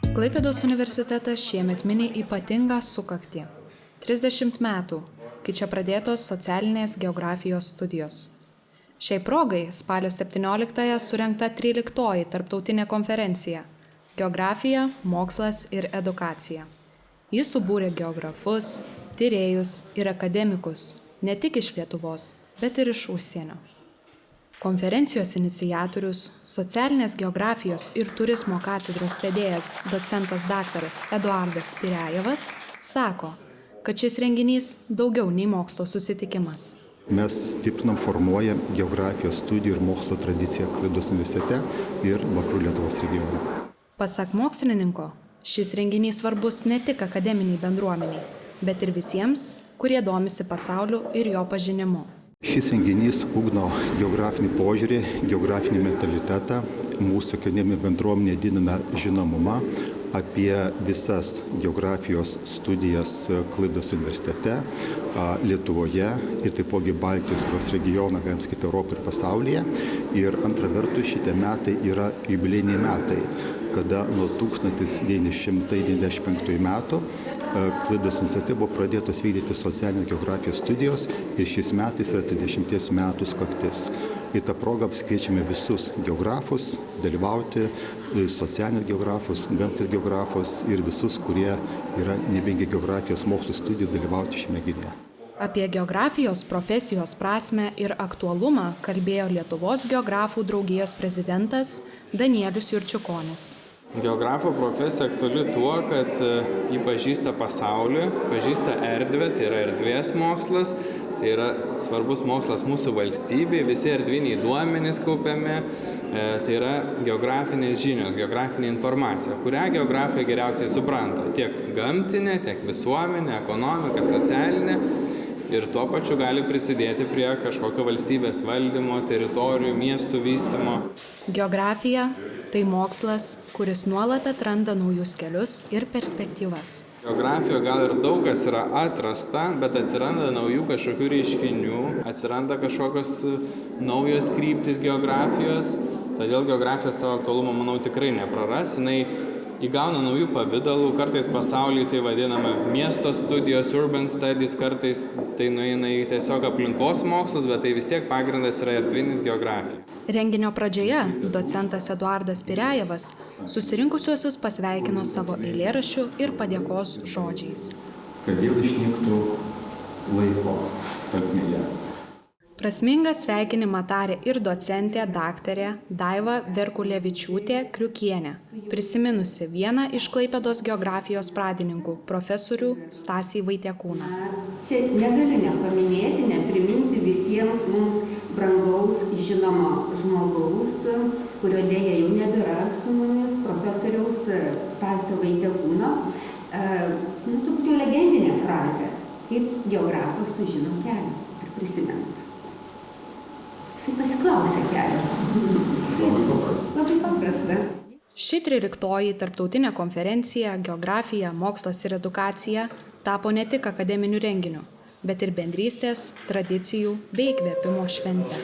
Klaipėdos universitetas šiemet mini ypatingą sukaktį. 30 metų, kai čia pradėtos socialinės geografijos studijos. Šiai progai spalio 17-ąją surengta 13-oji tarptautinė konferencija Geografija, mokslas ir edukacija. Jis subūrė geografus, tyrėjus ir akademikus ne tik iš Lietuvos, bet ir iš užsienio. Konferencijos iniciatorius, socialinės geografijos ir turizmo katedros vedėjas docentas daktaras Eduardas Spirejevas sako, kad šis renginys daugiau nei mokslo susitikimas. Mes stiprinam, formuojam geografijos studijų ir mokslo tradiciją Klaipėdos universitete ir Vakarų Lietuvos regione. Pasak mokslininko, šis renginys svarbus ne tik akademiniai bendruomeniai, bet ir visiems, kurie domisi pasauliu ir jo pažinimu. Šis renginys ugdo geografinį požiūrį, geografinį mentalitetą, mūsų akademinė bendruomenė didina žinomumą apie visas geografijos studijas Klaipėdos universitete, Lietuvoje ir taipogi Baltijos regioną, galim sakyti, Europoje ir pasaulyje. Ir antra vertus, šitie metai yra jubiliejiniai metai, kada nuo 1995 metų Klaipėdos universitete buvo pradėtos vykdyti socialinės geografijos studijos ir šiais metais yra 30 metų sukaktis. Į tą progą apsikviečiame visus geografus dalyvauti, socialinius geografus, gamtos geografus ir visus, kurie yra nebėgę geografijos mokslo studijų, dalyvauti šiame renginyje. Apie geografijos profesijos prasmę ir aktualumą kalbėjo Lietuvos geografų draugijos prezidentas Danielius Jurčiukonis. Geografo profesija aktuali tuo, kad ji pažįsta pasaulį, pažįsta erdvę, tai yra erdvės mokslas, tai yra svarbus mokslas mūsų valstybei, visi erdviniai duomenys kaupiami, tai yra geografinės žinios, geografinė informacija, kurią geografija geriausiai supranta, tiek gamtinė, tiek visuomenė, ekonomika, socialinė. Ir tuo pačiu gali prisidėti prie kažkokio valstybės valdymo, teritorijų, miestų vystymo. Geografija – tai mokslas, kuris nuolat atranda naujus kelius ir perspektyvas. Geografijoje gal ir daug kas yra atrasta, bet atsiranda naujų kažkokių reiškinių, atsiranda kažkokios naujos kryptis geografijos, todėl geografija savo aktualumo, manau, tikrai nepraras. Jinai įgauna naujų pavydalų, kartais pasaulyje tai vadinama miesto studijos, urban studies, kartais tai nueina į tiesiog aplinkos mokslus, bet tai vis tiek pagrindas yra erdvinis geografija. Renginio pradžioje docentas Eduardas Spirejevas susirinkusiuosius pasveikino savo eilėraščių ir padėkos žodžiais. Kad vėl išnyktų laiko tėkmėje. Prasmingą sveikinimą tarė ir docentė daktarė Daiva Verkulevičiūtė Kriukienė, prisiminusi vieną iš Klaipėdos geografijos pradininkų, profesorių Stasį Vaitiekūną. Čia negaliu nepaminėti, nepriminti visiems mums brangaus, žinomo žmogaus, kurio dėja jau nebėra su mumis, profesoriaus Stasio Vaitiekūno, tokia legendinė frazė, kaip geografas sužino kelią ir prisimena. Jisai pasiklausė kelią. Labai paprasta. Ši 13-oji tarptautinė konferencija Geografija, mokslas ir edukacija tapo ne tik akademiniu renginiu, bet ir bendrystės, tradicijų bei įkvėpimo švente.